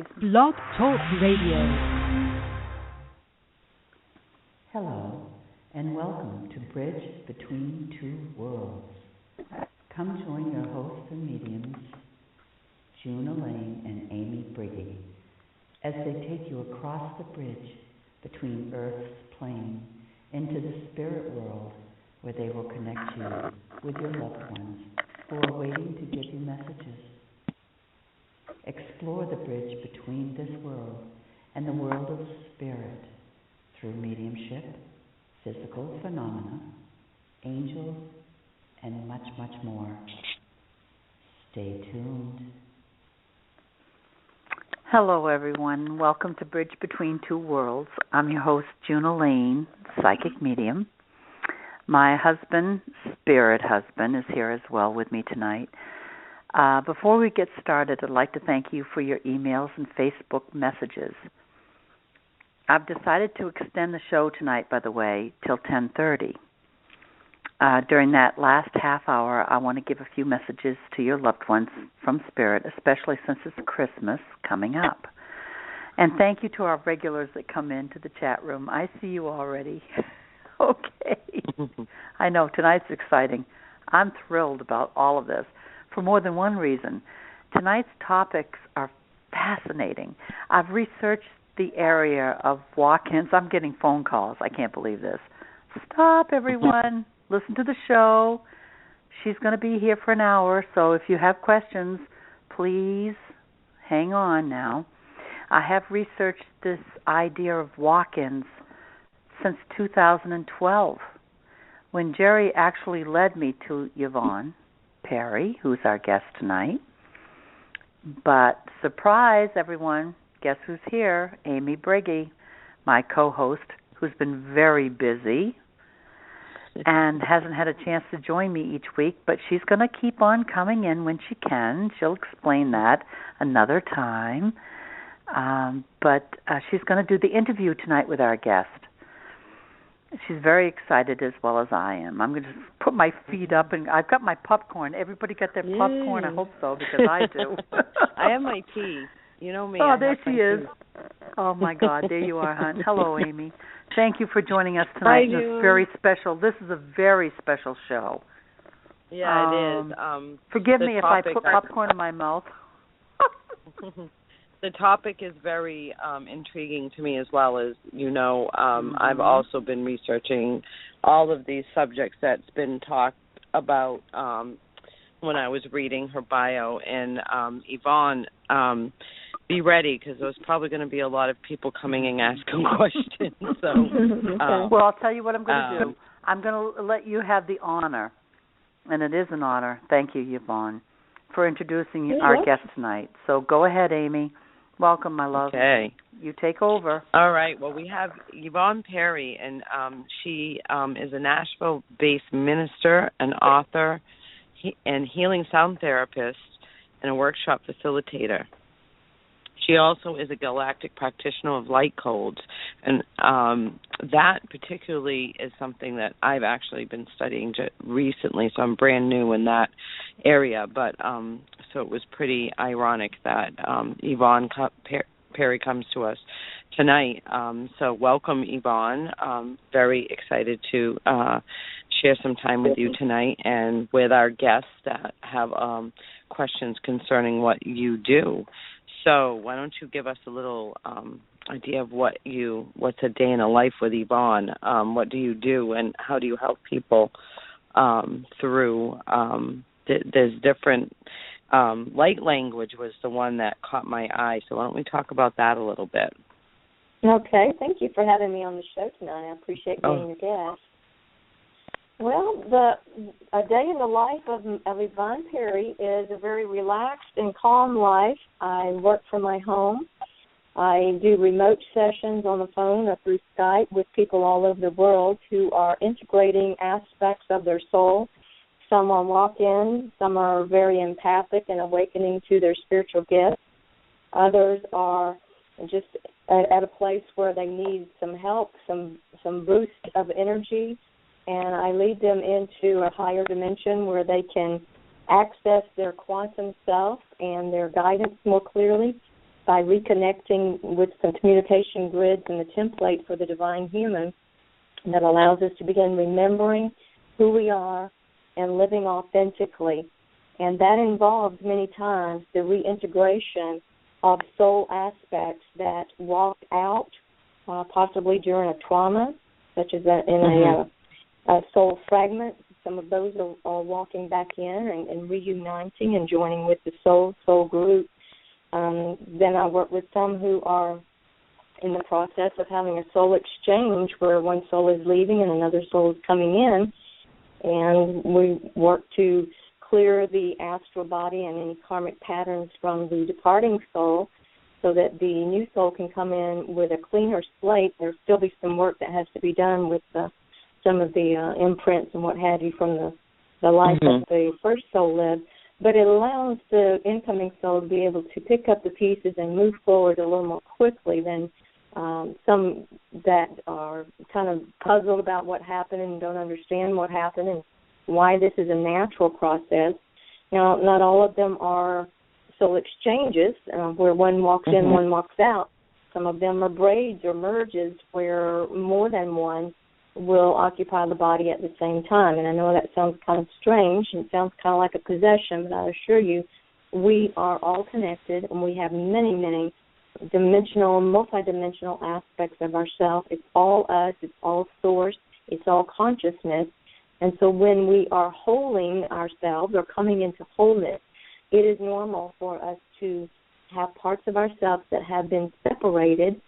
is Blog Talk Radio. Hello, and welcome to Bridge Between Two Worlds. Come join your hosts and mediums, June, Elaine, and Amy Bregy, as they take you across the bridge between Earth's plane into the spirit world, where they will connect you with your loved ones who are waiting to give you messages. Explore the bridge between this world and the world of spirit through mediumship, physical phenomena, angels, and much, much more. Stay tuned. Hello, everyone. Welcome to Bridge Between Two Worlds. I'm your host, June Elaine, psychic medium. My husband, spirit husband, is here as well with me tonight. Before we get started, I'd like to thank you for your emails and Facebook messages. I've decided to extend the show tonight, by the way, till 10:30. During that last half hour, I want to give a few messages to your loved ones from Spirit, especially since it's Christmas coming up. And thank you to our regulars that come into the chat room. I see you already. Okay. I know, tonight's exciting. I'm thrilled about all of this for more than one reason. Tonight's topics are fascinating. I've researched the area of walk-ins. I'm getting phone calls. I can't believe this. Stop, everyone. Listen to the show. She's going to be here for an hour, so if you have questions, please hang on now. I have researched this idea of walk-ins since 2012, when Jerry actually led me to Yvonne Perry, who's our guest tonight. But surprise, everyone, guess who's here? Amy Bregy, my co-host, who's been very busy and hasn't had a chance to join me each week, but she's going to keep on coming in when she can. She'll explain that another time. But she's going to do the interview tonight with our guest. She's very excited as well as I am. I'm going to put my feet up, and I've got my popcorn. Everybody got their popcorn? I hope so, because I do. I have my tea. You know me. Oh, there she is. Oh, my God. There you are, hon. Hello, Amy. Thank you for joining us tonight. Hi, It's very special. This is a very special show. Yeah, it is. Forgive me if I put popcorn in my mouth. The topic is very intriguing to me as well. As you know, I've also been researching all of these subjects that's been talked about when I was reading her bio. And Yvonne, be ready, because there's probably going to be a lot of people coming and asking questions. So, well, I'll tell you what I'm going to do. I'm going to let you have the honor, and it is an honor. Thank you, Yvonne, for introducing our guest tonight. So go ahead, Amy. Welcome, my love. Okay. You take over. All right. Well, we have Yvonne Perry, and she is a Nashville-based minister, an author, and healing sound therapist, and a workshop facilitator. She also is a galactic practitioner of light codes, and that particularly is something that I've actually been studying recently, so I'm brand new in that area. But so it was pretty ironic that Yvonne Perry comes to us tonight. So welcome, Yvonne. Very excited to share some time with you tonight and with our guests that have questions concerning what you do. So why don't you give us a little idea of what's a day in a life with Yvonne? What do you do, and how do you help people through? There's different light language was the one that caught my eye. So why don't we talk about that a little bit? Okay, thank you for having me on the show tonight. I appreciate being your guest. Well, a day in the life of Yvonne Perry is a very relaxed and calm life. I work from my home. I do remote sessions on the phone or through Skype with people all over the world who are integrating aspects of their soul. Some are walk-in, some are very empathic and awakening to their spiritual gifts. Others are just at a place where they need some help, some boost of energy, and I lead them into a higher dimension where they can access their quantum self and their guidance more clearly. by reconnecting with some communication grids and the template for the divine human that allows us to begin remembering who we are and living authentically. And that involves many times the reintegration of soul aspects that walked out possibly during a trauma, such as a soul fragment. Some of those are walking back in and reuniting and joining with the soul group. Then I work with some who are in the process of having a soul exchange where one soul is leaving and another soul is coming in, and we work to clear the astral body and any karmic patterns from the departing soul so that the new soul can come in with a cleaner slate. There'll still be some work that has to be done with some of the imprints and what have you from the life that the first soul lived, but it allows the incoming soul to be able to pick up the pieces and move forward a little more quickly than some that are kind of puzzled about what happened and don't understand what happened and why this is a natural process. Now, not all of them are soul exchanges where one walks in, one walks out. Some of them are braids or merges where more than one will occupy the body at the same time. And I know that sounds kind of strange and sounds kind of like a possession, but I assure you we are all connected and we have many, many dimensional, multidimensional aspects of ourselves. It's all us, it's all source, it's all consciousness. And so when we are holding ourselves or coming into wholeness, it is normal for us to have parts of ourselves that have been separated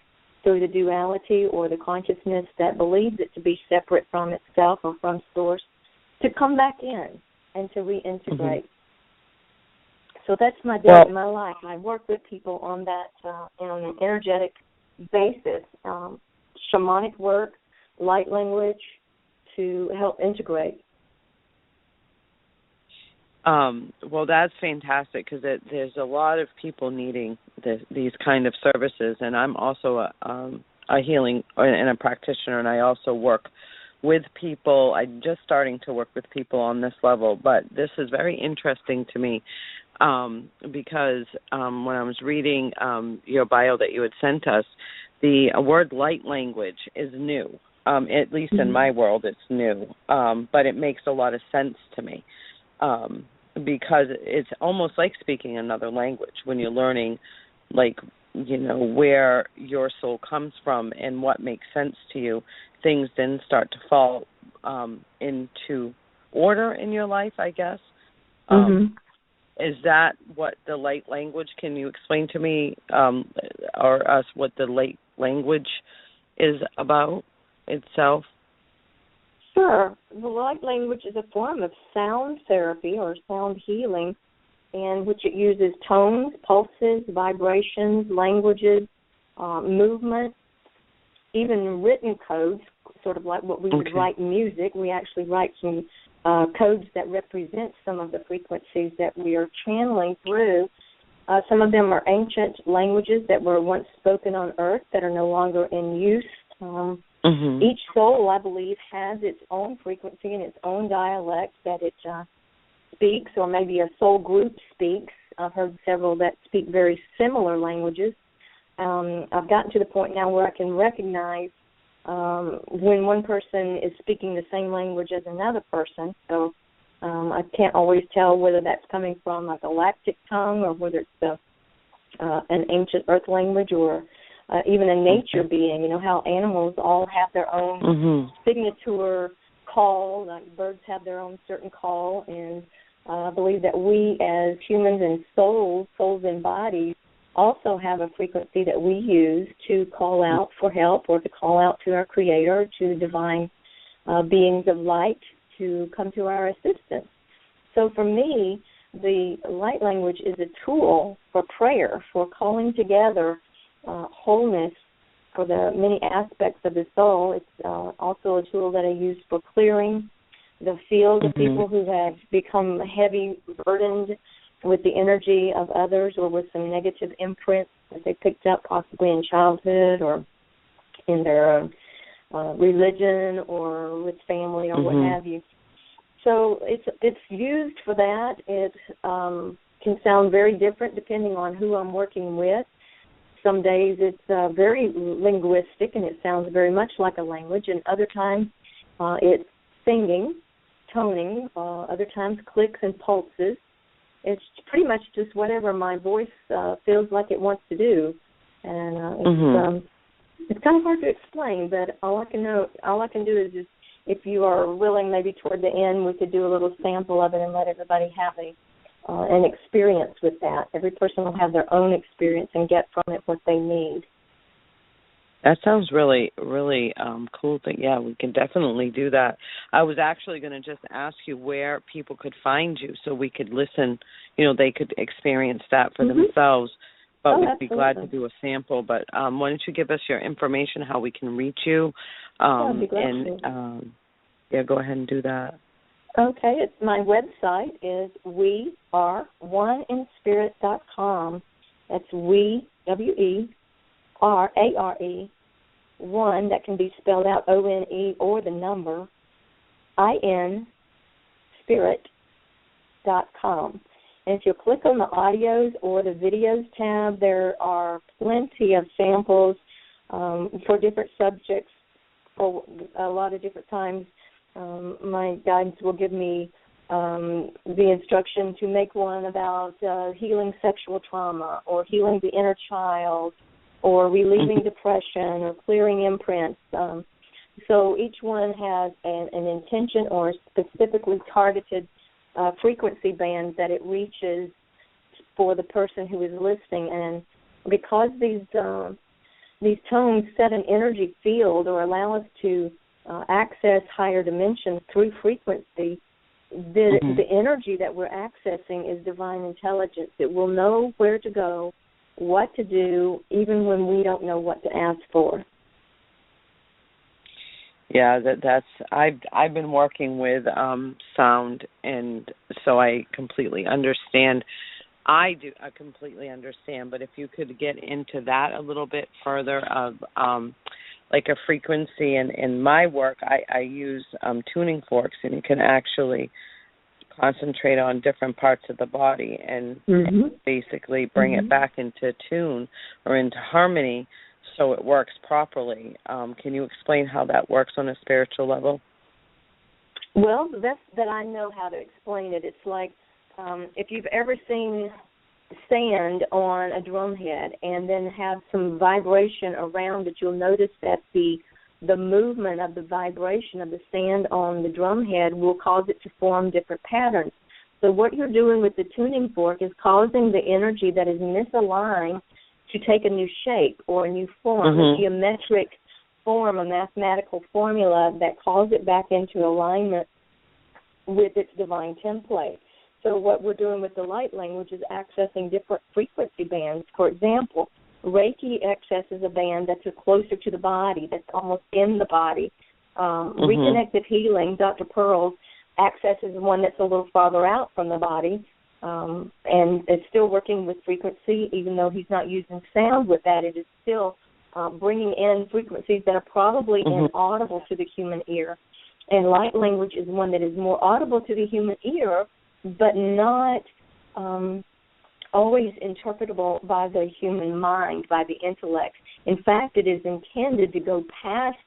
through the duality or the consciousness that believes it to be separate from itself or from source, to come back in and to reintegrate. So that's my day in my life. I work with people on that on an energetic basis, shamanic work, light language, to help integrate. Well, that's fantastic because there's a lot of people needing these kind of services, and I'm also a healing and a practitioner, and I also work with people. I'm just starting to work with people on this level, but this is very interesting to me because when I was reading your bio that you had sent us, the word light language is new. At least in my world, it's new, but it makes a lot of sense to me. Because it's almost like speaking another language when you're learning, like, you know, where your soul comes from and what makes sense to you. Things then start to fall into order in your life, I guess. Is that what the light language, can you explain to me or us what the light language is about itself? Sure. The light language is a form of sound therapy or sound healing, in which it uses tones, pulses, vibrations, languages, movement, even written codes, sort of like what we would write in music. We actually write some codes that represent some of the frequencies that we are channeling through. Some of them are ancient languages that were once spoken on Earth that are no longer in use. Each soul, I believe, has its own frequency and its own dialect that it speaks, or maybe a soul group speaks. I've heard several that speak very similar languages. I've gotten to the point now where I can recognize when one person is speaking the same language as another person. So I can't always tell whether that's coming from a galactic tongue or whether it's an ancient earth language or even a nature being. You know how animals all have their own signature call, like birds have their own certain call, and I believe that we as humans and souls and bodies, also have a frequency that we use to call out for help or to call out to our Creator, to divine beings of light to come to our assistance. So for me, the light language is a tool for prayer, for calling together wholeness for the many aspects of the soul. It's also a tool that I use for clearing the field of people who have become heavy, burdened with the energy of others or with some negative imprints that they picked up possibly in childhood or in their religion or with family or what have you. So it's used for that. It can sound very different depending on who I'm working with. some days it's very linguistic and it sounds very much like a language, and other times it's singing, toning, other times clicks and pulses. It's pretty much just whatever my voice feels like it wants to do, and it's kind of hard to explain. But all I can do is just, if you are willing, maybe toward the end, we could do a little sample of it and let everybody have an experience with that. Every person will have their own experience and get from it what they need. That sounds really, really cool. Yeah, we can definitely do that. I was actually going to just ask you where people could find you so we could listen. They could experience that for themselves. But we'd be glad to do a sample. But why don't you give us your information, how we can reach you? I'd be glad to. Yeah, go ahead and do that. Okay, my website is weareoneinspirit.com. That's we, WERARE, one, that can be spelled out ONE or the number, IN, spirit.com. And if you click on the audios or the videos tab, there are plenty of samples for different subjects for a lot of different times. My guidance will give me the instruction to make one about healing sexual trauma or healing the inner child or relieving depression or clearing imprints. So each one has an intention or specifically targeted frequency band that it reaches for the person who is listening. And because these tones set an energy field or allow us to access higher dimensions through frequency, the energy that we're accessing is divine intelligence. It will know where to go, what to do, even when we don't know what to ask for. Yeah, I've been working with sound, and so I completely understand. I completely understand, but if you could get into that a little bit further of like a frequency. In my work, I use tuning forks, and you can actually concentrate on different parts of the body and basically bring it back into tune or into harmony so it works properly. Can you explain how that works on a spiritual level? Well, that I know how to explain it. It's like if you've ever seen sand on a drum head and then have some vibration around it, you'll notice that the movement of the vibration of the sand on the drum head will cause it to form different patterns. So what you're doing with the tuning fork is causing the energy that is misaligned to take a new shape or a new form, a geometric form, a mathematical formula that calls it back into alignment with its divine template. So what we're doing with the light language is accessing different frequency bands. For example, Reiki accesses a band that's closer to the body, that's almost in the body. Reconnective healing, Dr. Pearl, accesses one that's a little farther out from the body, and it's still working with frequency, even though he's not using sound with that. It is still bringing in frequencies that are probably inaudible to the human ear. And light language is one that is more audible to the human ear, but not always interpretable by the human mind, by the intellect. In fact, it is intended to go past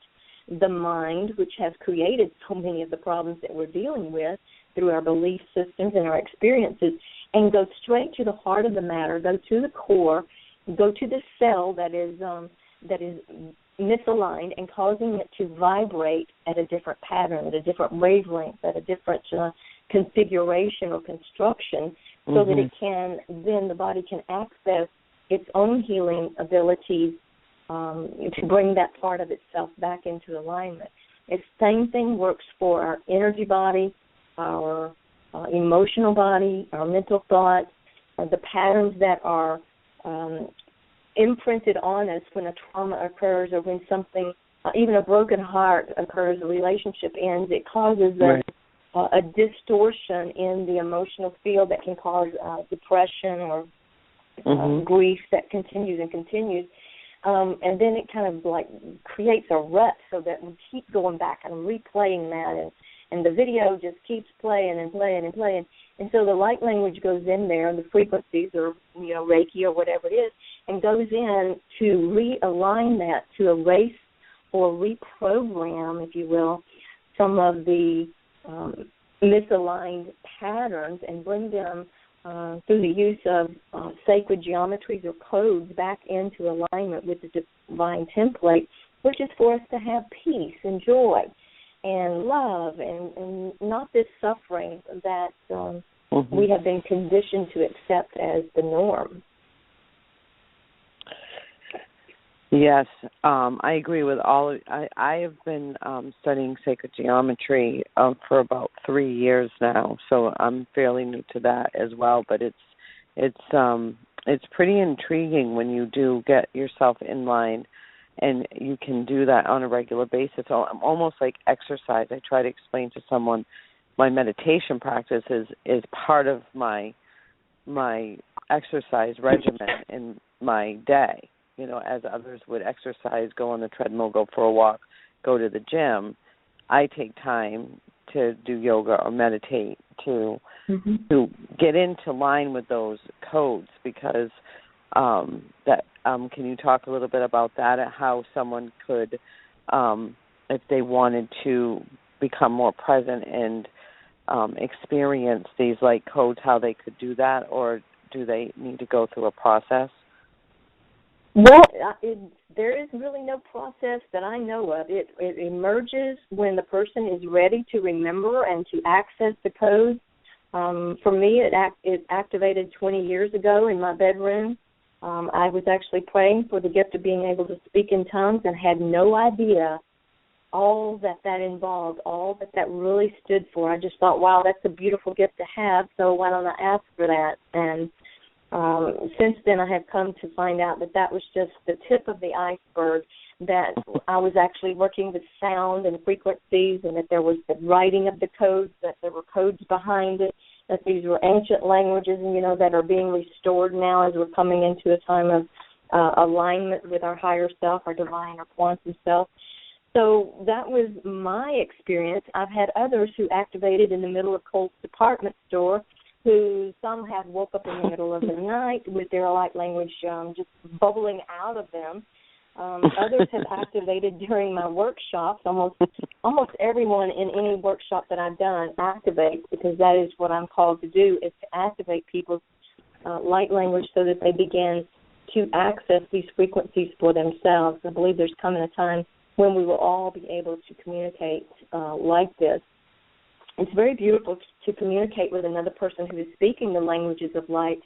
the mind, which has created so many of the problems that we're dealing with through our belief systems and our experiences, and go straight to the heart of the matter, go to the core, go to the cell that is misaligned and causing it to vibrate at a different pattern, at a different wavelength, at a different configuration or construction, so that it can, then the body can access its own healing abilities to bring that part of itself back into alignment. The same thing works for our energy body, our emotional body, our mental thoughts, the patterns that are imprinted on us when a trauma occurs or when something, even a broken heart occurs, a relationship ends. It causes a distortion in the emotional field that can cause depression or grief that continues and continues. And then it kind of like creates a rut so that we keep going back and replaying that, and the video just keeps playing and playing and playing. And so the light language goes in there, and the frequencies, or Reiki or whatever it is, and goes in to realign that, to erase or reprogram, if you will, some of the misaligned patterns and bring them through the use of sacred geometries or codes back into alignment with the divine template, which is for us to have peace and joy and love and not this suffering that we have been conditioned to accept as the norm. Yes, I agree with all. I have been studying sacred geometry for about 3 years now, so I'm fairly new to that as well. But it's pretty intriguing when you do get yourself in line, and you can do that on a regular basis. So I'm almost like exercise. I try to explain to someone my meditation practice is part of my exercise regimen in my day. You know, as others would exercise, go on the treadmill, go for a walk, go to the gym, I take time to do yoga or meditate to get into line with those codes because can you talk a little bit about that and how someone could, if they wanted to become more present and experience these light codes, how they could do that, or do they need to go through a process? Well, there is really no process that I know of. It emerges when the person is ready to remember and to access the codes. For me, it activated 20 years ago in my bedroom. I was actually praying for the gift of being able to speak in tongues and had no idea all that involved, all that really stood for. I just thought, wow, that's a beautiful gift to have, so why don't I ask for that? And since then, I have come to find out that was just the tip of the iceberg, that I was actually working with sound and frequencies, and that there was the writing of the codes, that there were codes behind it, that these were ancient languages, and, that are being restored now as we're coming into a time of alignment with our higher self, our divine or quantum self. So that was my experience. I've had others who activated in the middle of Kohl's department store, who some have woke up in the middle of the night with their light language just bubbling out of them. Others have activated during my workshops. Almost everyone in any workshop that I've done activates, because that is what I'm called to do, is to activate people's light language so that they begin to access these frequencies for themselves. I believe there's coming a time when we will all be able to communicate like this. It's very beautiful to communicate with another person who is speaking the languages of light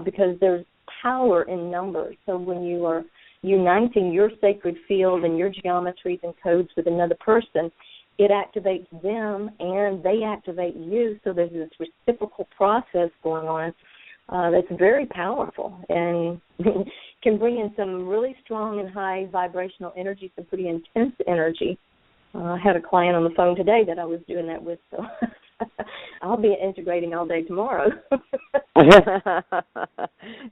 because there's power in numbers. So when you are uniting your sacred field and your geometries and codes with another person, it activates them and they activate you. So there's this reciprocal process going on that's very powerful and can bring in some really strong and high vibrational energy, some pretty intense energy. I had a client on the phone today that I was doing that with, so I'll be integrating all day tomorrow.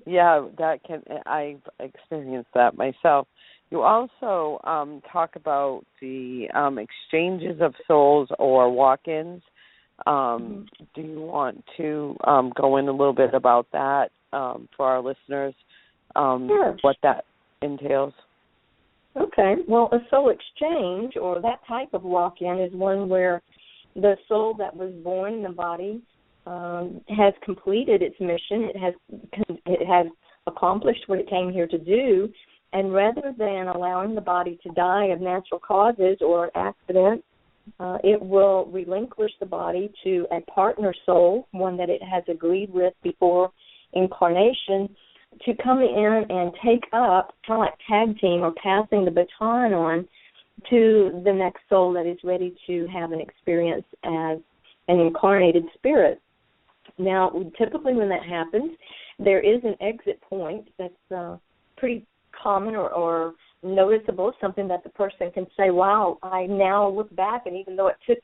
Yeah, I've experienced that myself. You also talk about the exchanges of souls or walk-ins. Do you want to go in a little bit about that for our listeners, Sure. What that entails? Okay. Well, a soul exchange or that type of walk-in is one where the soul that was born in the body has completed its mission. It has accomplished what it came here to do, and rather than allowing the body to die of natural causes or accident, it will relinquish the body to a partner soul, one that it has agreed with before incarnation, to come in and take up, kind of like tag team or passing the baton on to the next soul that is ready to have an experience as an incarnated spirit. Now, typically when that happens, there is an exit point that's pretty common or noticeable, something that the person can say, wow, I now look back, and even though it took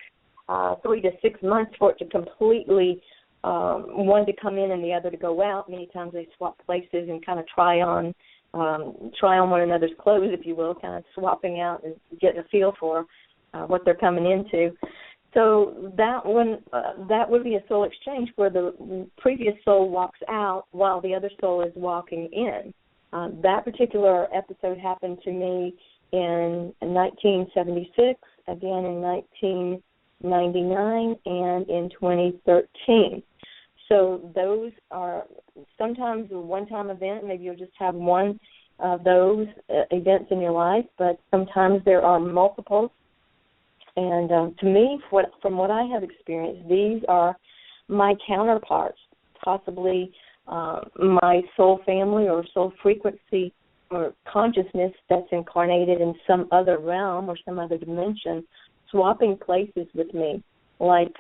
3 to 6 months for it to completely one to come in and the other to go out. Many times they swap places and kind of try on one another's clothes, if you will, kind of swapping out and getting a feel for what they're coming into. So that would be a soul exchange where the previous soul walks out while the other soul is walking in. That particular episode happened to me in 1976, again in 1999, and in 2013. So those are sometimes a one-time event. Maybe you'll just have one of those events in your life, but sometimes there are multiples. And to me, from what I have experienced, these are my counterparts, possibly my soul family or soul frequency or consciousness that's incarnated in some other realm or some other dimension, swapping places with me, like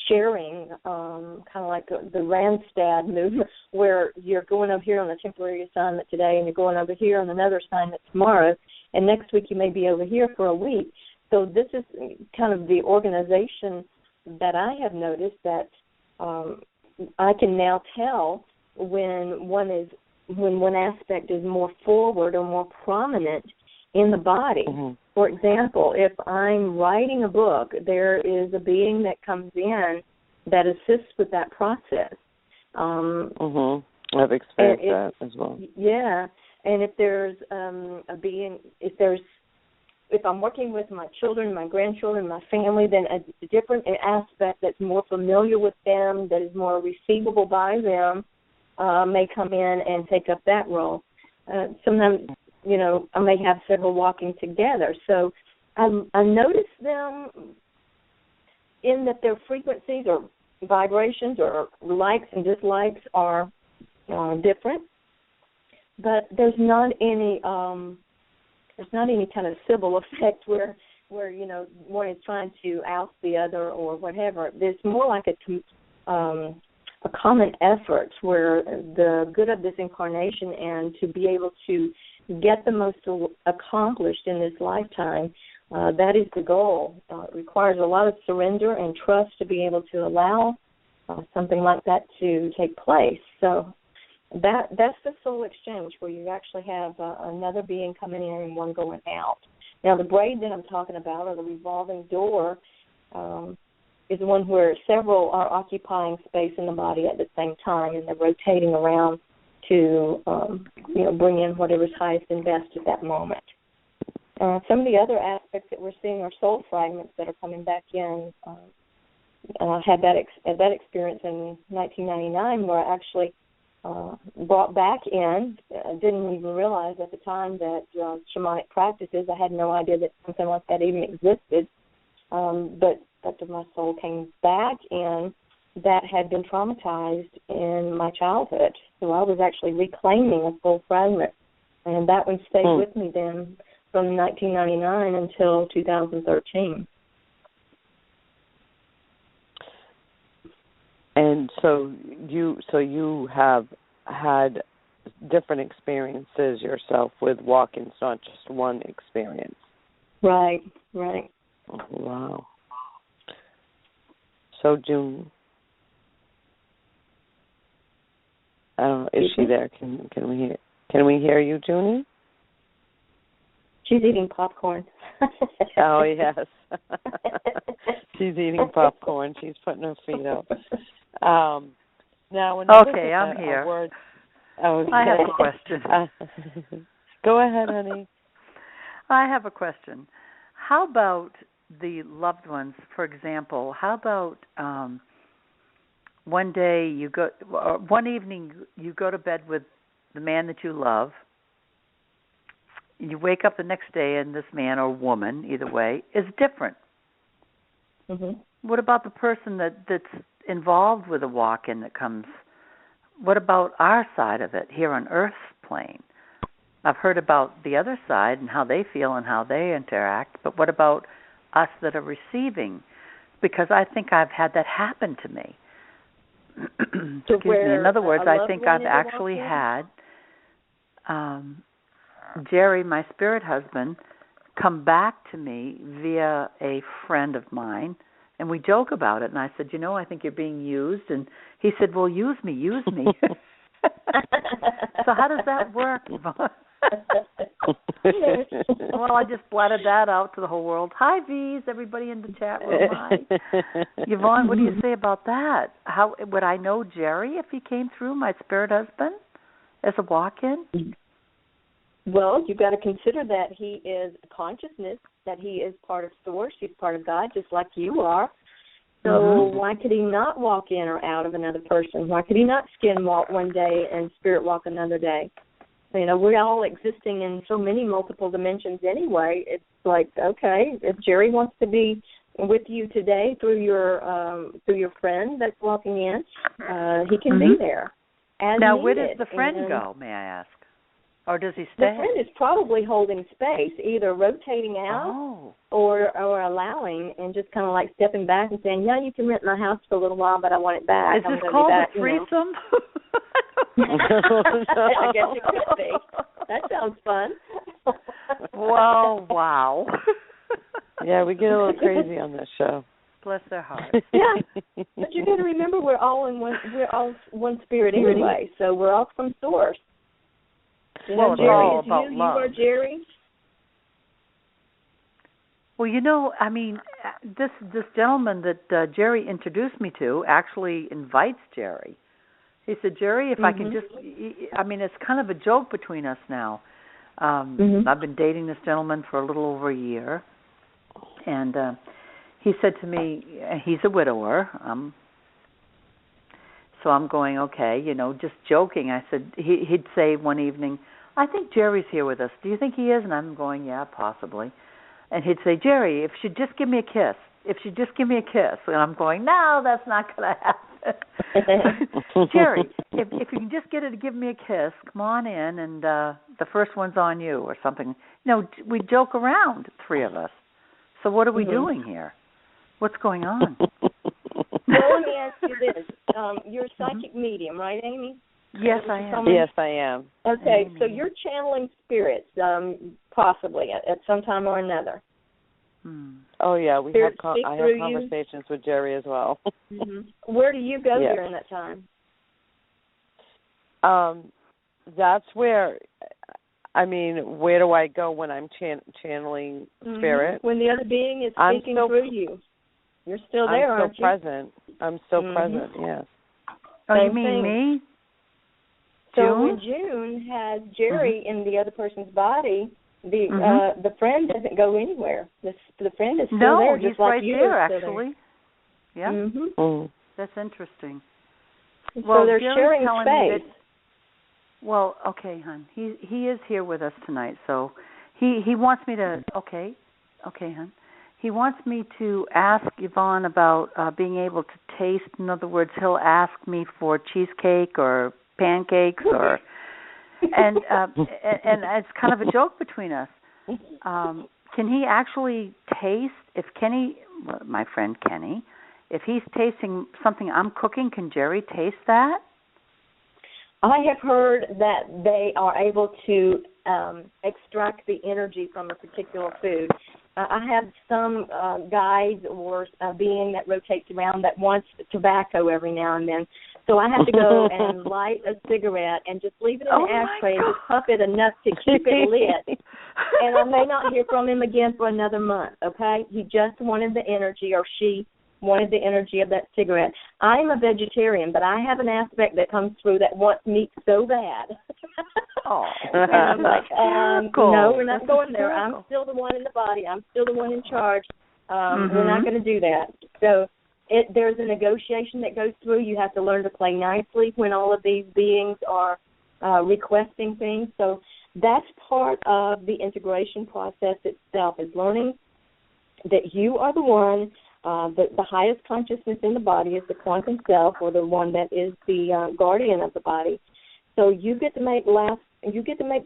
sharing, kind of like the Randstad movement, where you're going over here on a temporary assignment today and you're going over here on another assignment tomorrow, and next week you may be over here for a week. So this is kind of the organization that I have noticed that I can now tell when one aspect is more forward or more prominent in the body. Mm-hmm. For example, if I'm writing a book, there is a being that comes in that assists with that process. I've experienced that as well. Yeah, and if there's a being, if I'm working with my children, my grandchildren, my family, then a different aspect that's more familiar with them, that is more receivable by them, may come in and take up that role. Sometimes, I may have several walking together. So I notice them in that their frequencies or vibrations or likes and dislikes are different, but there's not any kind of civil effect where one is trying to oust the other or whatever. There's more like a common effort where the good of this incarnation and to be able to get the most accomplished in this lifetime, that is the goal. It requires a lot of surrender and trust to be able to allow something like that to take place. So that's the soul exchange, where you actually have another being coming in and one going out. Now, the braid that I'm talking about, or the revolving door, is the one where several are occupying space in the body at the same time, and they're rotating around to, bring in whatever's highest and best at that moment. Some of the other aspects that we're seeing are soul fragments that are coming back in. Had that experience in 1999, where I actually brought back in. I didn't even realize at the time that shamanic practices, I had no idea that something like that even existed. But my soul came back in that had been traumatized in my childhood. So I was actually reclaiming a soul fragment. And that one stayed with me then from 1999 until 2013. And so you have had different experiences yourself with walk-ins, not just one experience. Right. Oh, wow. So June, I don't know, is she there? Can we hear you, Junie? She's eating popcorn. Oh, yes. She's eating popcorn. She's putting her feet up. Now, okay, I'm here. I have a question. Go ahead, honey. I have a question. How about the loved ones, for example? How about one evening you go to bed with the man that you love. You wake up the next day and this man or woman, either way, is different. Mm-hmm. What about the person that's involved with a walk-in that comes? What about our side of it here on Earth's plane? I've heard about the other side and how they feel and how they interact, but what about us that are receiving? Because I think I've had that happen to me. Excuse me. In other words, I think I've actually had Jerry, my spirit husband, come back to me via a friend of mine, and we joke about it. And I said, I think you're being used. And he said, well, use me. So how does that work, Yvonne? Well, I just blatted that out to the whole world. Hi, V's, everybody in the chat room. Hi. Yvonne, what do you say about that? How would I know Jerry if he came through, my spirit husband? as a walk-in? Well, you've got to consider that he is a consciousness, that he is part of Source, he's part of God, just like you are. So why could he not walk in or out of another person? Why could he not skin walk one day and spirit walk another day? You know, we're all existing in so many multiple dimensions anyway. It's like, okay, if Jerry wants to be with you today through your friend that's walking in, he can be there. Now, where does the friend go, may I ask? Or does he stay? The friend is probably holding space, either rotating out or allowing and just kind of like stepping back and saying, yeah, you can rent my house for a little while, but I want it back. Is this called a threesome? I guess it could be. That sounds fun. Well, wow. Yeah, we get a little crazy on this show. Bless their hearts. Yeah, but you got to remember we're all one spirit anyway, so we're all from Source. You know, Jerry all is about you. love. You are Jerry. Well, you know, I mean, this gentleman that Jerry introduced me to actually invites Jerry. He said, Jerry, if I can just, I mean, it's kind of a joke between us now. I've been dating this gentleman for a little over a year, and he said to me, he's a widower. So I'm going, okay, you know, just joking. I said, he'd say one evening, I think Jerry's here with us. Do you think he is? And I'm going, yeah, possibly. And he'd say, Jerry, if she'd just give me a kiss. If she'd just give me a kiss. And I'm going, no, that's not going to happen. Jerry, if you can just get her to give me a kiss, come on in, and the first one's on you or something. You know, we joke around, three of us. So what are we doing here? What's going on? Well, let me ask you this. You're a psychic medium, right, Amy? Yes, I am. Yes, I am. Okay, Amy. so you're channeling spirits, possibly, at some time or another. Oh, yeah, I have conversations with Jerry as well. Where do you go during that time? That's where, I mean, where do I go when I'm channeling spirit? When the other being is speaking through you. You're still there, aren't you? I'm still present, yes. Oh, you mean me? So when June has Jerry in the other person's body, the friend doesn't go anywhere. The friend is still there, just like you. No, he's right there, actually. Yeah. That's interesting. So they're sharing space. Well, okay, hon. He is here with us tonight, so he wants me to. Okay, hon. He wants me to ask Yvonne about being able to taste. In other words, he'll ask me for cheesecake or pancakes or, and it's kind of a joke between us. Can he actually taste? If Kenny, my friend Kenny, if he's tasting something I'm cooking, can Jerry taste that? I have heard that they are able to extract the energy from a particular food. I have some guides or a being that rotates around that wants tobacco every now and then. So I have to go and light a cigarette and just leave it in the ashtray and just puff it enough to keep it lit. And I may not hear from him again for another month, okay? He just wanted the energy, or she wanted the energy of that cigarette. I'm a vegetarian, but I have an aspect that comes through that wants meat so bad. And I'm like, cool. No, we're not going there. I'm still the one in the body. I'm still the one in charge. We're not going to do that. So there's a negotiation that goes through. You have to learn to play nicely when all of these beings are requesting things. So that's part of the integration process itself, is learning that you are the one. The highest consciousness in the body is the quantum self, or the one that is the guardian of the body. So you get to make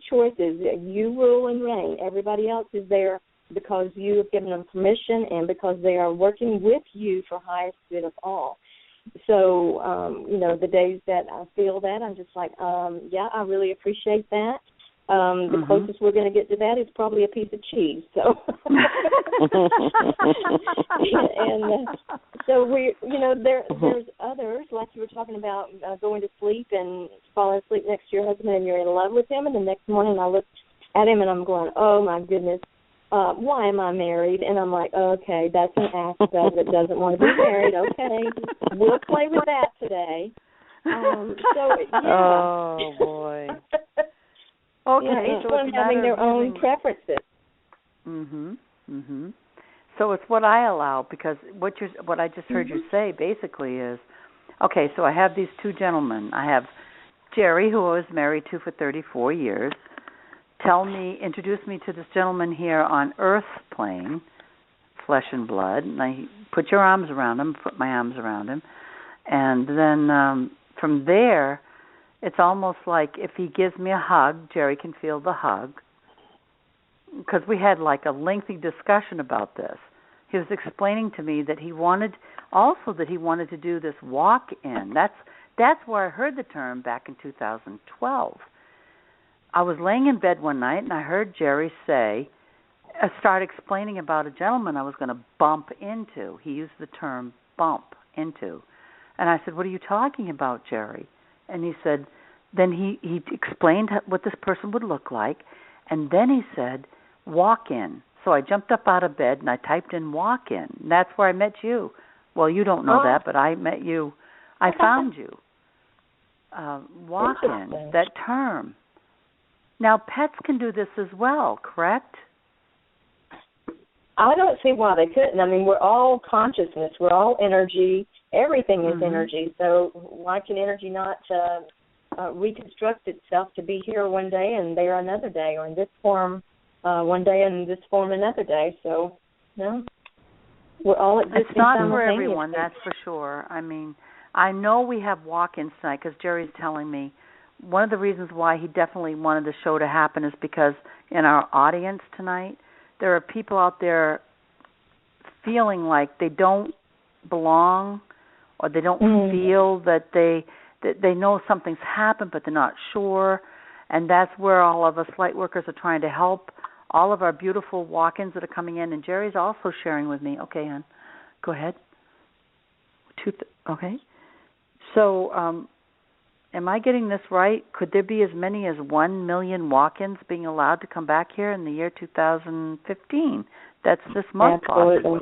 choices. You rule and reign. Everybody else is there because you have given them permission and because they are working with you for highest good of all. So, the days that I feel that, I'm just like, I really appreciate that. The closest we're going to get to that is probably a piece of cheese. So, so there's others, like you were talking about, going to sleep and falling asleep next to your husband, and you're in love with him, and the next morning I look at him and I'm going, oh my goodness, why am I married? And I'm like, okay, that's an aspect that doesn't want to be married. Okay, we'll play with that today. Yeah. Oh boy. Okay, each one having their own preferences. So it's what I allow, because what I just heard you say basically is, okay, so I have these two gentlemen. I have Jerry, who I was married to for 34 years. Introduce me to this gentleman here on Earth's plane, flesh and blood. And I put your arms around him, put my arms around him. And then from there, it's almost like if he gives me a hug, Jerry can feel the hug. Because we had like a lengthy discussion about this. He was explaining to me that he wanted to do this walk-in. That's where I heard the term back in 2012. I was laying in bed one night and I heard Jerry start explaining about a gentleman I was going to bump into. He used the term bump into. And I said, "What are you talking about, Jerry?" And he said, then he explained what this person would look like, and then he said, walk-in. So I jumped up out of bed and I typed in walk-in. And that's where I met you. Well, you don't know that, but I met you. I found you. Walk-in, that term. Now, pets can do this as well, correct? I don't see why they couldn't. I mean, we're all consciousness. We're all energy. Everything is energy. So why can energy not reconstruct itself to be here one day and there another day, or in this form one day and in this form another day? So, no. We're all existing It's not simultaneously. for everyone, that's for sure. I mean, I know we have walk-ins tonight because Jerry's telling me one of the reasons why he definitely wanted the show to happen is because in our audience tonight, there are people out there feeling like they don't belong, or they don't feel that they know something's happened, but they're not sure. And that's where all of us light workers are trying to help all of our beautiful walk-ins that are coming in. And Jerry's also sharing with me. Okay, hon, go ahead. Okay. So am I getting this right? Could there be as many as 1 million walk-ins being allowed to come back here in the year 2015? That's this month. Absolutely.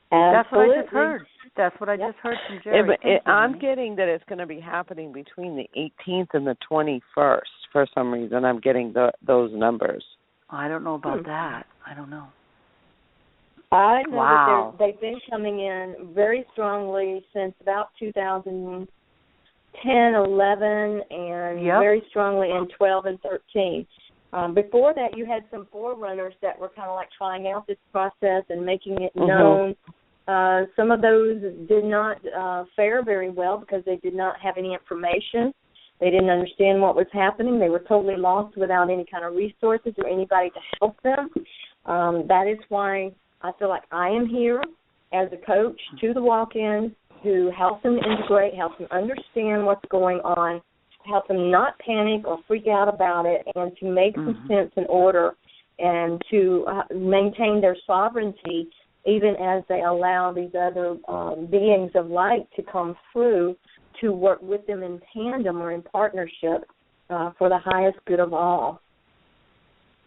That's what I just heard. That's what I just heard from Jerry. I'm getting that it's going to be happening between the 18th and the 21st. For some reason, I'm getting those numbers. I don't know about that. I don't know. I know that they've been coming in very strongly since about 2010, 11, and very strongly in 12 and 13. Before that, you had some forerunners that were kind of like trying out this process and making it known. Some of those did not fare very well because they did not have any information. They didn't understand what was happening. They were totally lost without any kind of resources or anybody to help them. That is why I feel like I am here as a coach to the walk-ins to help them integrate, help them understand what's going on, help them not panic or freak out about it, and to make some sense and order, and to maintain their sovereignty even as they allow these other beings of light to come through to work with them in tandem or in partnership for the highest good of all.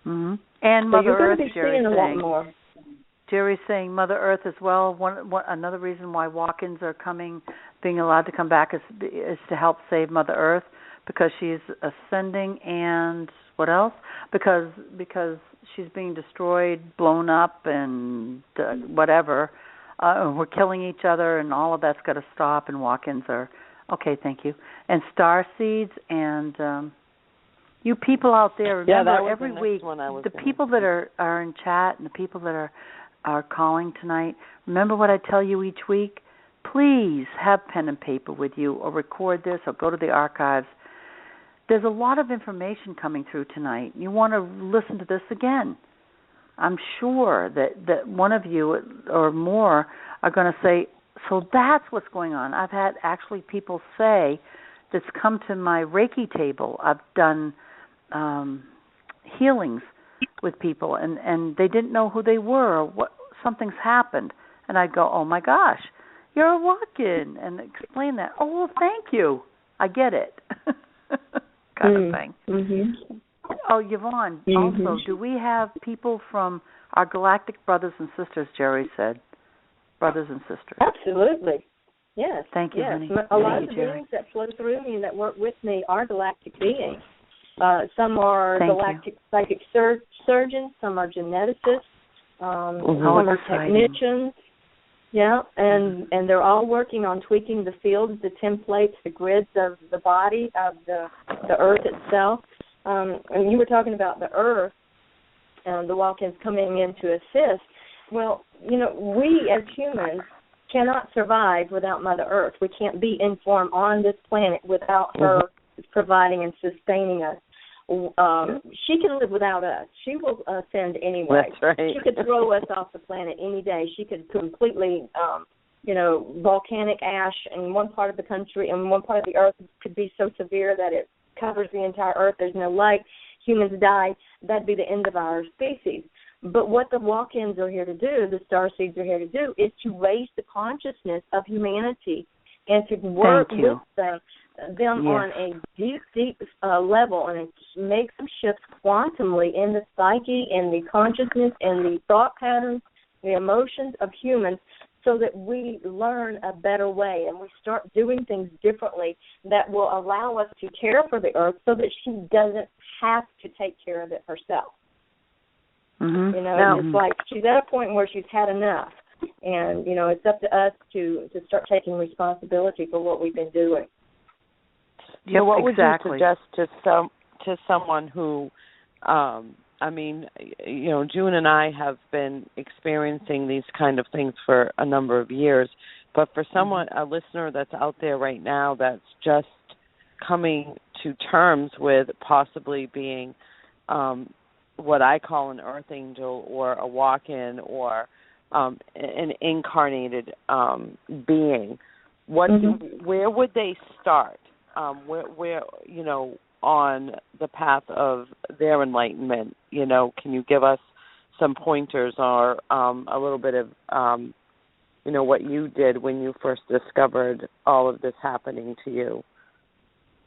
And so Mother you're Earth, going to be Jerry's seeing a lot more. Jerry's saying Mother Earth as well. Another reason why walk-ins are being allowed to come back is to help save Mother Earth, because she's ascending, and what else? Because she's being destroyed, blown up, and whatever. We're killing each other, and all of that's got to stop. And walk-ins are okay. Thank you. And star seeds, and you people out there, remember every week the people that are in chat and the people that are calling tonight. Remember what I tell you each week. Please have pen and paper with you, or record this, or go to the archives. There's a lot of information coming through tonight. You want to listen to this again. I'm sure that one of you or more are going to say, so that's what's going on. I've had actually people say that's come to my Reiki table. I've done healings with people, and they didn't know who they were, or what something's happened. And I'd go, oh, my gosh, you're a walk-in, and explain that. Oh, well, thank you. I get it. Kind of thing. Oh, Yvonne, also, do we have people from our galactic brothers and sisters, Jerry said? Brothers and sisters. Absolutely. Yes. Thank you, yes. honey. A lot of the beings that flow through me and that work with me are galactic beings. Some are galactic psychic surgeons. Some are geneticists. Some are technicians. Yeah, and they're all working on tweaking the fields, the templates, the grids of the body, of the Earth itself. And you were talking about the Earth, the walk-ins coming in to assist. Well, we as humans cannot survive without Mother Earth. We can't be in form on this planet without her providing and sustaining us. She can live without us. She will ascend anyway. That's right. She could throw us off the planet any day. She could completely, volcanic ash in one part of the country and one part of the Earth could be so severe that it covers the entire Earth. There's no light. Humans die. That'd be the end of our species. But what the walk-ins are here to do, the starseeds are here to do, is to raise the consciousness of humanity and to work with them on a deep level and make some shifts quantumly in the psyche and the consciousness and the thought patterns, the emotions of humans, so that we learn a better way and we start doing things differently that will allow us to care for the Earth so that she doesn't have to take care of it herself. It's like she's at a point where she's had enough. And, it's up to us to start taking responsibility for what we've been doing. So what would you suggest to someone who, June and I have been experiencing these kind of things for a number of years, but for someone, a listener that's out there right now that's just coming to terms with possibly being what I call an earth angel or a walk-in or an incarnated being, where would they start? Where on the path of their enlightenment? Can you give us some pointers or a little bit of what you did when you first discovered all of this happening to you?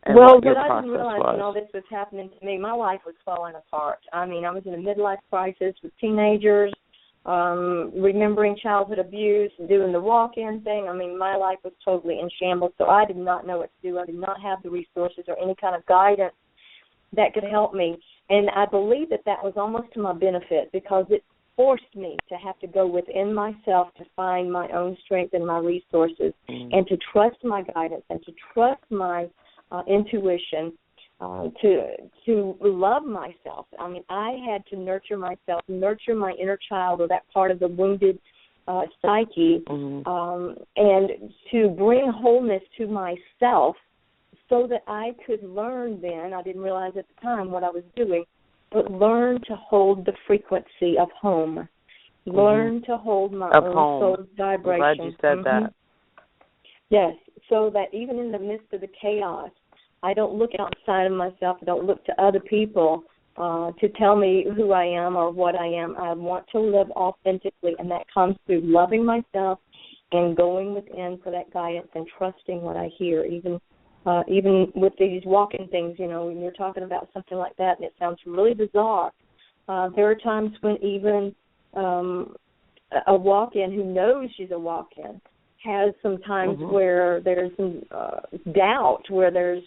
Well, what I didn't realize when all this was happening to me, my life was falling apart. I was in a midlife crisis with teenagers, remembering childhood abuse, doing the walk-in thing. My life was totally in shambles, so I did not know what to do. I did not have the resources or any kind of guidance that could help me. And I believe that was almost to my benefit because it forced me to have to go within myself to find my own strength and my resources and to trust my guidance and to trust my intuition, to love myself. I had to nurture myself, nurture my inner child or that part of the wounded psyche, and to bring wholeness to myself so that I could learn then, I didn't realize at the time what I was doing, but learn to hold the frequency of home. Learn to hold my own soul's vibration. I'm glad you said that. Yes, so that even in the midst of the chaos, I don't look outside of myself. I don't look to other people to tell me who I am or what I am. I want to live authentically, and that comes through loving myself and going within for that guidance and trusting what I hear, even with these walk-in things, when you're talking about something like that and it sounds really bizarre. There are times when even a walk-in who knows she's a walk-in has some times where there's some doubt, where there's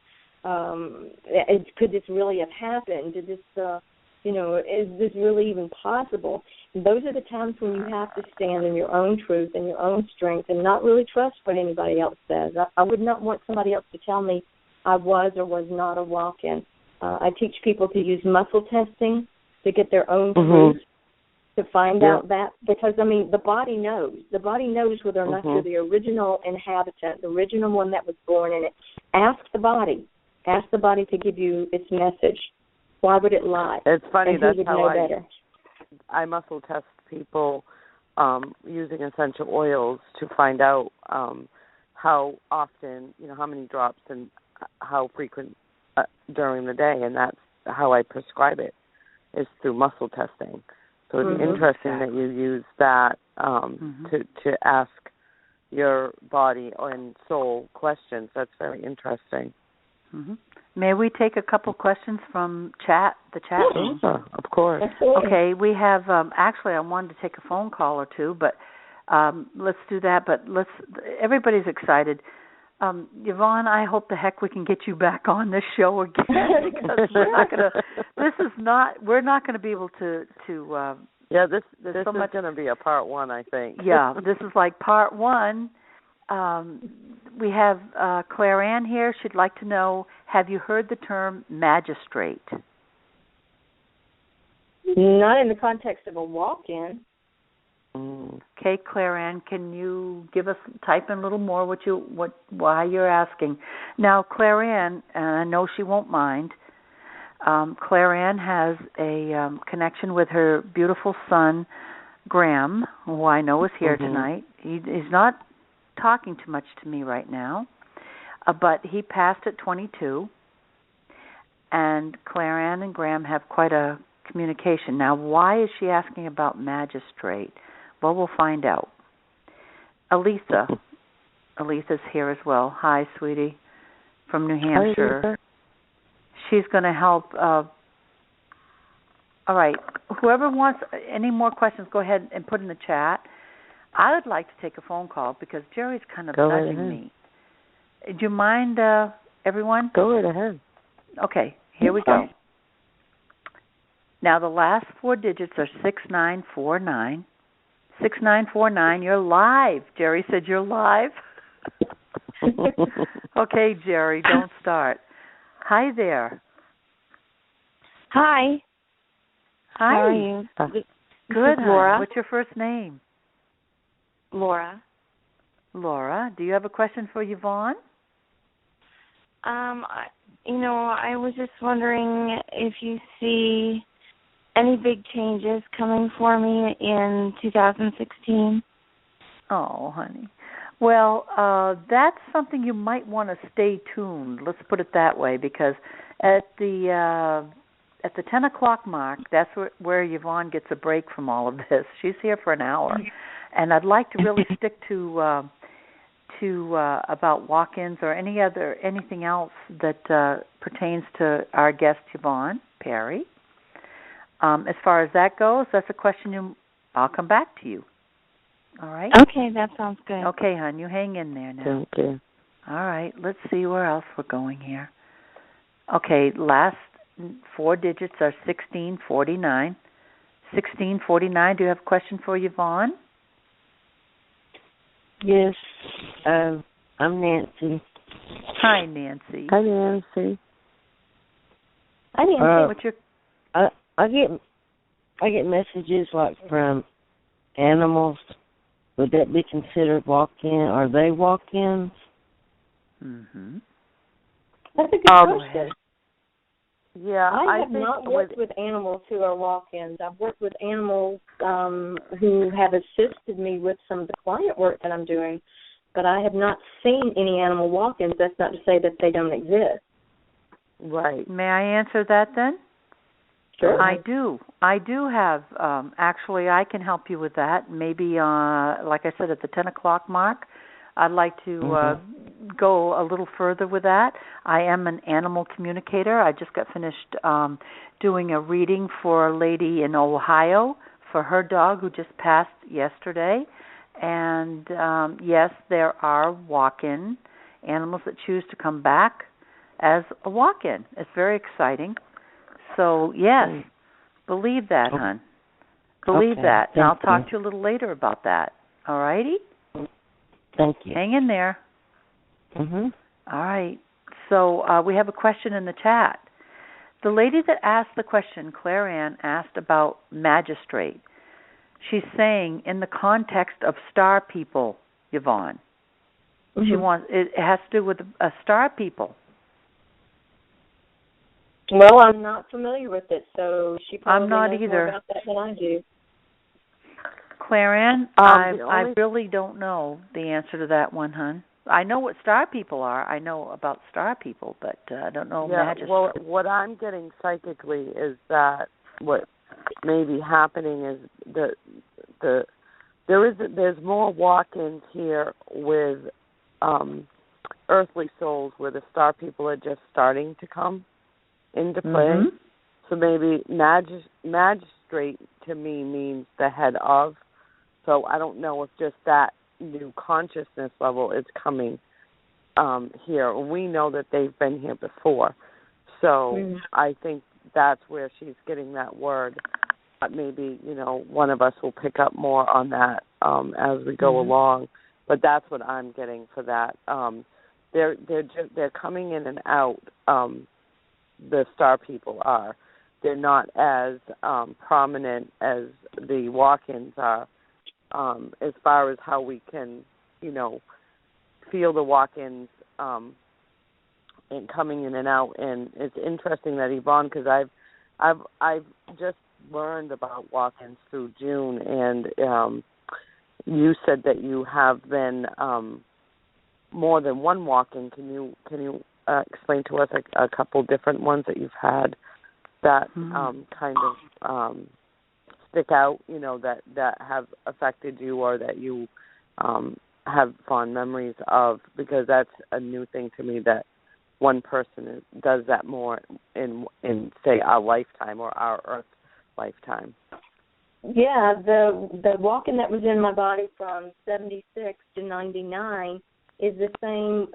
could this really have happened? Did this, is this really even possible? And those are the times when you have to stand in your own truth and your own strength and not really trust what anybody else says. I would not want somebody else to tell me I was or was not a walk-in. I teach people to use muscle testing to get their own truth, to find out that, because, the body knows. The body knows whether or not you're the original inhabitant, the original one that was born in it. Ask the body. Ask the body to give you its message. Why would it lie? It's funny, and that's would how know better? I muscle test people using essential oils to find out how often, how many drops and how frequent during the day, and that's how I prescribe it, is through muscle testing. So it's interesting that you use that to ask your body and soul questions. That's very interesting. May we take a couple questions from the chat room? Of course. Okay, we have, actually I wanted to take a phone call or two, but let's do that. But everybody's excited. Yvonne, I hope the heck we can get you back on this show again because we're not going to be able to. This is going to be a part one, I think. Yeah, this is like part one. We have Claire Ann here. She'd like to know, have you heard the term magistrate? Not in the context of a walk-in. Okay, Claire Ann, can you type in a little more why you're asking? Now, Claire Ann, and I know she won't mind, Claire Ann has a connection with her beautiful son, Graham, who I know is here tonight. He's not talking too much to me right now, but he passed at 22, and Claire Ann and Graham have quite a communication. Now, why is she asking about magistrate? Well, we'll find out. Aletha's here as well. Hi, sweetie, from New Hampshire. Hi, she's going to help. All right. Whoever wants any more questions, go ahead and put in the chat. I would like to take a phone call because Jerry's kind of nudging me. Do you mind, everyone? Go right ahead. Okay, here we go. Now, the last 4 digits are 6949. 6949, you're live. Jerry said you're live. Okay, Jerry, don't start. Hi there. Hi. Hi. How are you? Good, Laura. What's your first name? Laura. Laura. Do you have a question for Yvonne? I was just wondering if you see any big changes coming for me in 2016. Oh, honey. Well, that's something you might want to stay tuned. Let's put it that way, because at the 10 o'clock mark, that's where Yvonne gets a break from all of this. She's here for an hour, and I'd like to really stick to about walk-ins or anything else that pertains to our guest Yvonne Perry. As far as that goes, that's a question I'll come back to you. All right? Okay, that sounds good. Okay, hon, you hang in there now. Thank you. All right, let's see where else we're going here. Okay, last 4 digits are 1649. 1649, do you have a question for Yvonne? Yes, I'm Nancy. Hi, Nancy. Hi, Nancy. Hi, Nancy. What's your... I get messages like from animals. Would that be considered walk-in? Are they walk-ins? Mm-hmm. That's a good question. Yeah, I have not worked with animals who are walk-ins. I've worked with animals who have assisted me with some of the client work that I'm doing, but I have not seen any animal walk-ins. That's not to say that they don't exist. Right. May I answer that then? Sure. I do have, actually, I can help you with that. Maybe, like I said, at the 10 o'clock mark, I'd like to go a little further with that. I am an animal communicator. I just got finished doing a reading for a lady in Ohio for her dog who just passed yesterday. And, yes, there are walk-in animals that choose to come back as a walk-in. It's very exciting. So, yes, believe that, hon. Believe that. And I'll talk to you a little later about that. All righty? Thank you. Hang in there. Mm-hmm. All right. So we have a question in the chat. The lady that asked the question, Claire Ann, asked about magistrate. She's saying in the context of star people, Yvonne. Mm-hmm. She wants it has to do with star people. Well, I'm not familiar with it, so she probably I'm not knows either. more about that than I do. Claire Ann, I really don't know the answer to that one, hon. I know what star people are. I know about star people, but I don't know magistrate. Well, what I'm getting psychically is that what may be happening is there's more walk-ins here with earthly souls where the star people are just starting to come into play. Mm-hmm. So maybe magistrate to me means the head of So I don't know if just that new consciousness level is coming here. We know that they've been here before. So I think that's where she's getting that word. But maybe, one of us will pick up more on that as we go along. But that's what I'm getting for that. They're coming in and out. The star people are. They're not as prominent as the walk-ins are, as far as how we can, feel the walk-ins and coming in and out. And it's interesting that Yvonne, because I've just learned about walk-ins through June, and you said that you have been more than one walk-in. Can you explain to us a couple different ones that you've had that kind of stick out, that have affected you or that you have fond memories of? Because that's a new thing to me, that one person does that more in say, our lifetime or our Earth lifetime. Yeah, the walk-in that was in my body from 76 to 99 is the same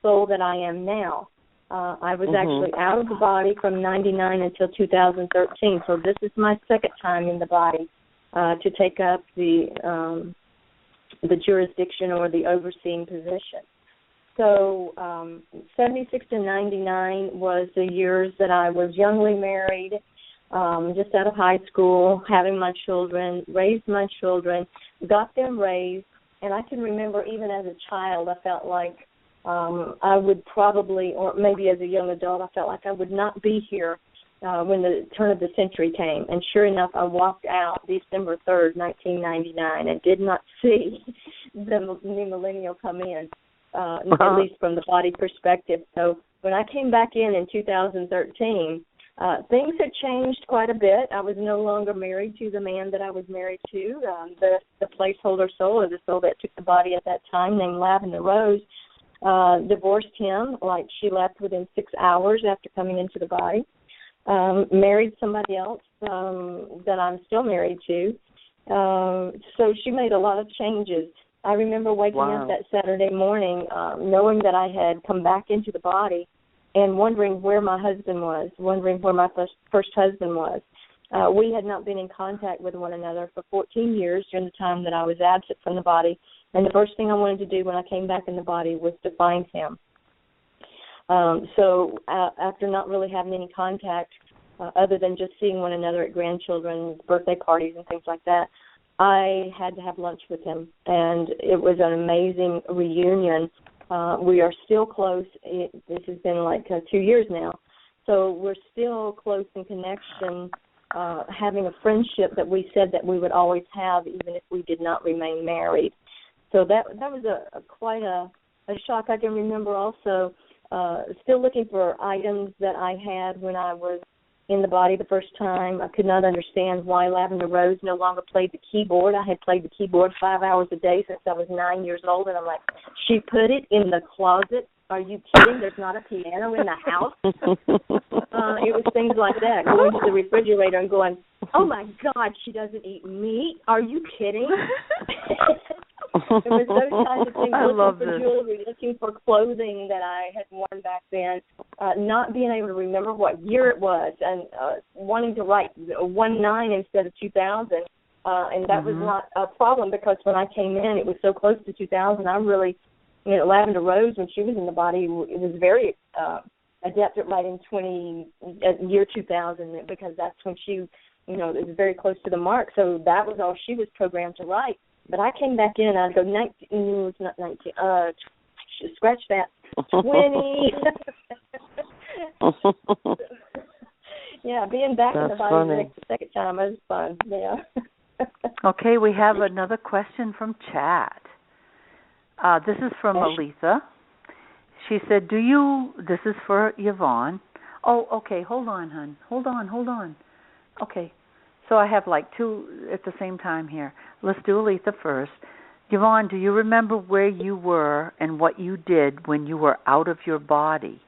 soul that I am now. I was actually out of the body from 99 until 2013, so this is my second time in the body to take up the jurisdiction or the overseeing position. So 76 to 99 was the years that I was youngly married, just out of high school, having my children, raised my children, got them raised, and I can remember even as a child I felt like I would probably, or maybe as a young adult, I felt like I would not be here when the turn of the century came. And sure enough, I walked out December 3rd, 1999, and did not see the new millennial come in, at least from the body perspective. So when I came back in 2013, things had changed quite a bit. I was no longer married to the man that I was married to. The placeholder soul, or the soul that took the body at that time, named Lavender Rose, divorced him. Like, she left within 6 hours after coming into the body. Married somebody else that I'm still married to. So she made a lot of changes. I remember waking up that Saturday morning, knowing that I had come back into the body, and wondering where my husband was, wondering where my first husband was. We had not been in contact with one another for 14 years during the time that I was absent from the body, and the first thing I wanted to do when I came back in the body was to find him. So after not really having any contact, other than just seeing one another at grandchildren's birthday parties and things like that, I had to have lunch with him, and it was an amazing reunion. We are still close. This has been like 2 years now. So we're still close in connection, having a friendship that we said that we would always have, even if we did not remain married. So that was quite a shock. I can remember also still looking for items that I had when I was in the body the first time. I could not understand why Lavender Rose no longer played the keyboard. I had played the keyboard 5 hours a day since I was 9 years old, and I'm like, she put it in the closet. Are you kidding? There's not a piano in the house? It was things like that, going to the refrigerator and going, oh, my God, she doesn't eat meat? Are you kidding? It was those kinds of things, looking for jewelry, looking for clothing that I had worn back then, not being able to remember what year it was, and wanting to write 19 instead of 2000. And that was not a problem, because when I came in, it was so close to 2000. I really, Lavender Rose, when she was in the body, it was very adept at writing year 2000, because that's when she, it was very close to the mark. So that was all she was programmed to write. But I came back in, and I'd go, it's not 19, scratch that, 20. Yeah, being back in the body the second time was fun, Okay, we have another question from chat. This is from Aletha. She said, this is for Yvonne. Oh, okay, hold on, hon. Hold on. Okay. So I have like two at the same time here. Let's do Aletha first. Yvonne, do you remember where you were and what you did when you were out of your body?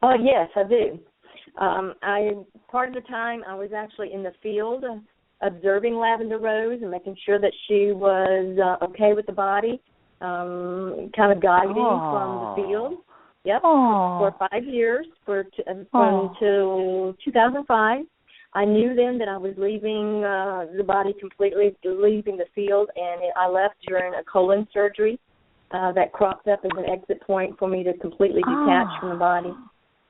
Yes, I do. Part of the time I was actually in the field observing Lavender Rose and making sure that she was okay with the body, kind of guiding from the field. Yep, for 5 years, until 2005. I knew then that I was leaving the body completely, leaving the field, and I left during a colon surgery that cropped up as an exit point for me to completely detach from the body.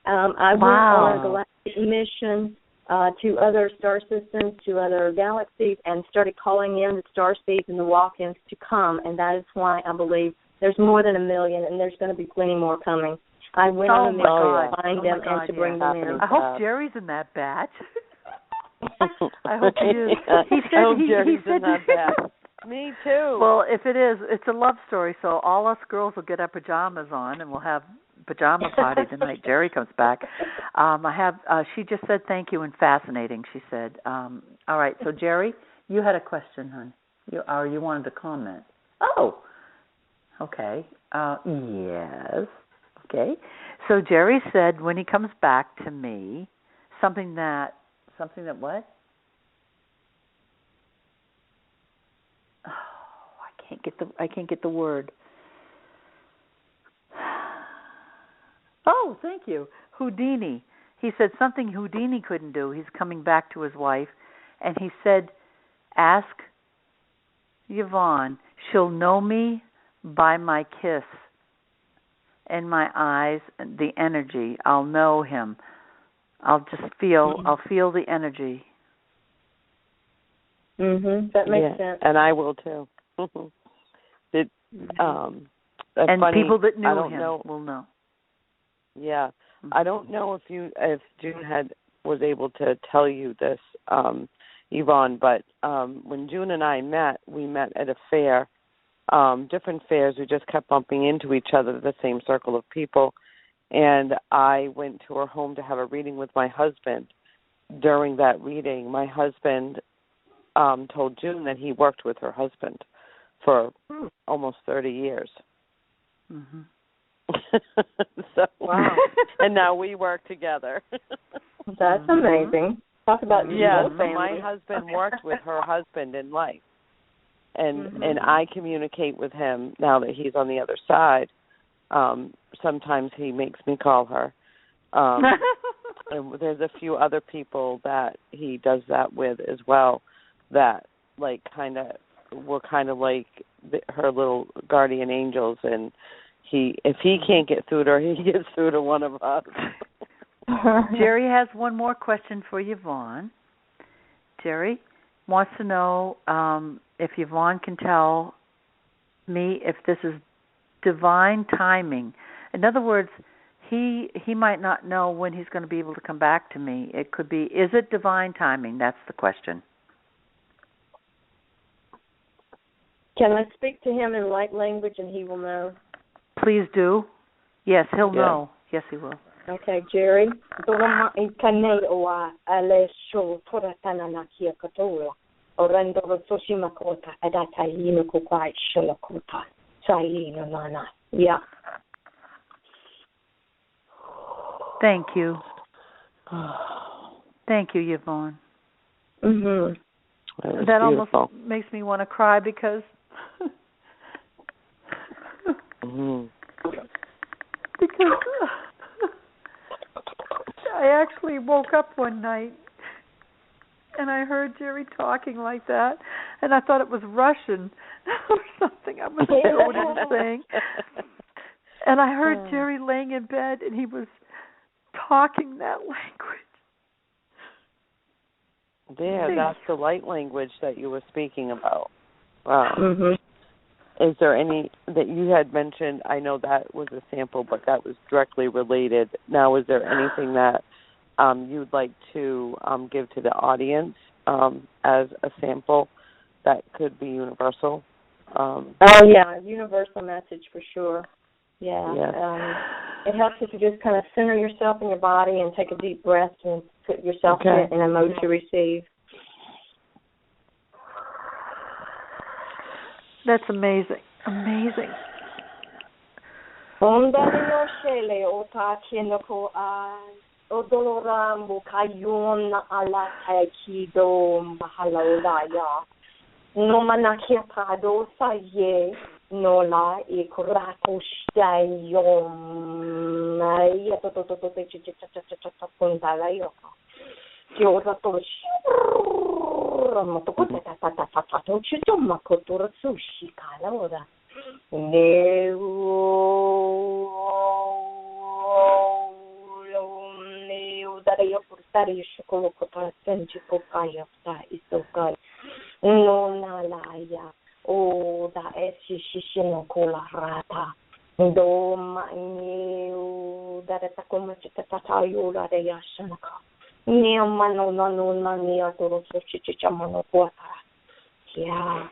I went on a galactic mission to other star systems, to other galaxies, and started calling in the star seeds and the walk-ins to come, and that is why I believe there's more than 1 million, and there's going to be plenty more coming. I went on a mission to find them and to bring them in. I hope Jerry's in that batch. I hope he is. He said I hope Jerry's in that batch. Me too. Well, if it is, it's a love story, so all us girls will get our pajamas on, and we'll have pajama party the night Jerry comes back. She just said thank you and fascinating, she said. All right, so Jerry, you had a question, hon. You wanted to comment. Oh, okay. Yes. Okay. So Jerry said when he comes back to me, something that what? Oh, I can't get the word. Oh, thank you. Houdini. He said something Houdini couldn't do. He's coming back to his wife, and he said, ask Yvonne. She'll know me by my kiss and my eyes, the energy. I'll know him. I'll feel the energy. That makes sense. And I will too. And funny, people that knew him will know. Yeah. I don't know if June was able to tell you this, Yvonne, but when June and I met, we met at a fair, different fairs. We just kept bumping into each other, the same circle of people. And I went to her home to have a reading with my husband. During that reading, my husband told June that he worked with her husband for almost 30 years. Mm-hmm. So, wow. And now we work together. That's amazing. Talk about your family. My husband worked with her husband in life. And I communicate with him now that he's on the other side. Sometimes he makes me call her. And there's a few other people that he does that with as well that we're kind of like her little guardian angels, and if he can't get through to her, he gets through to one of us. Jerry has one more question for Yvonne. Jerry wants to know if Yvonne can tell me if this is divine timing. In other words, he might not know when he's going to be able to come back to me. It could be, is it divine timing? That's the question. Can I speak to him in light language and he will know? Please do. Yes, he'll know. Yes, he will. Okay, Jerry. Yeah. Thank you. Thank you, Yvonne. That almost makes me want to cry because because I actually woke up one night and I heard Jerry talking like that, and I thought it was Russian or something. I wasn't sure what he was saying. And I heard Jerry laying in bed, and he was talking that language. Yeah, that's the light language that you were speaking about. Wow. Is there any that you had mentioned? I know that was a sample, but that was directly related. Now, is there anything that you'd like to give to the audience as a sample that could be universal? Universal message for sure. Yeah. Yes. It helps if you just kind of center yourself in your body and take a deep breath and put yourself in a mode to receive. That's amazing. Amazing. Odolorambo kayon ala kido mahalolaya. No manakia prado saye no la e coraco stayon. Ya to puntala yo. Yo to motoko ta chuto makotura sushi kala ora. Daria portare shokolo kota senji kokaya sta isokai no nalaya o da esi shishino kola rata do mani da ta como chita tayo la de yashanaka ni mano no nani atoro chicha mano kwata yeah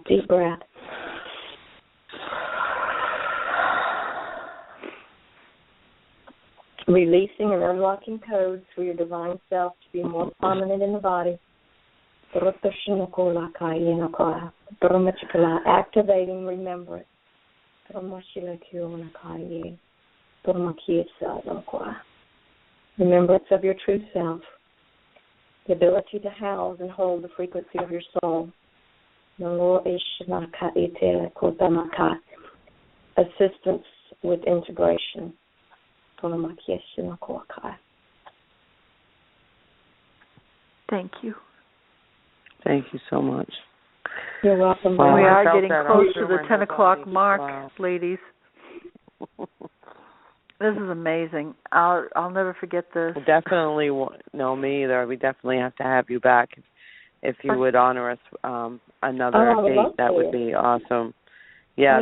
deep breath. Releasing and unlocking codes for your divine self to be more prominent in the body. Activating remembrance. Remembrance of your true self. The ability to house and hold the frequency of your soul. Assistance with integration. Thank you. Thank you so much. You're welcome. Wow. We are getting close to the 10 o'clock mark, ladies. This is amazing. I'll never forget this. Definitely, no, me either. We definitely have to have you back. If you would honor us another date, that would be awesome. Yeah,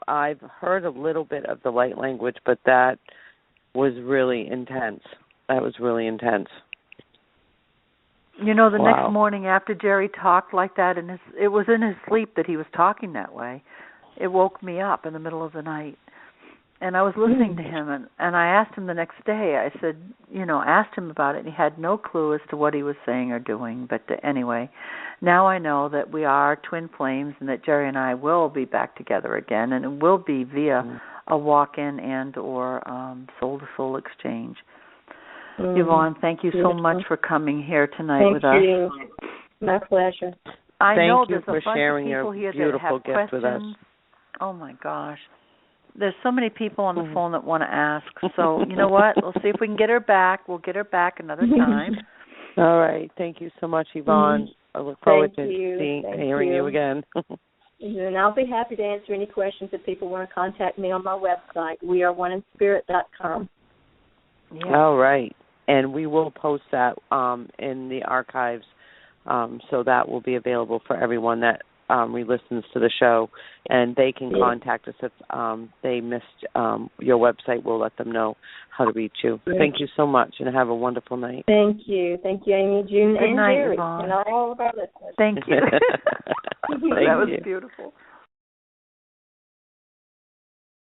I've heard a little bit of the light language, but that was really intense. The next morning after Jerry talked like that, and it was in his sleep that he was talking that way. It woke me up in the middle of the night. And I was listening to him, and I asked him the next day, I said, asked him about it, and he had no clue as to what he was saying or doing. But anyway, now I know that we are twin flames and that Jerry and I will be back together again, and it will be via a walk-in and or soul-to-soul exchange. Yvonne, thank you so much for coming here tonight with us. Thank you. My pleasure. I know there's a bunch of people here that have questions. Oh, my gosh. There's so many people on the phone that want to ask. So, you know what? We'll see if we can get her back. We'll get her back another time. All right. Thank you so much, Yvonne. I look forward to hearing you again. And I'll be happy to answer any questions if people want to contact me on my website, weareoneinspirit.com. Yeah. All right. And we will post that in the archives, so that will be available for everyone that re-listens to the show, and they can contact us if they missed your website. We'll let them know how to reach you. Thank you so much, and have a wonderful night. Thank you, Amy, June, Good and night, Jerry, Yvonne. and all of our listeners. Thank you. That was beautiful.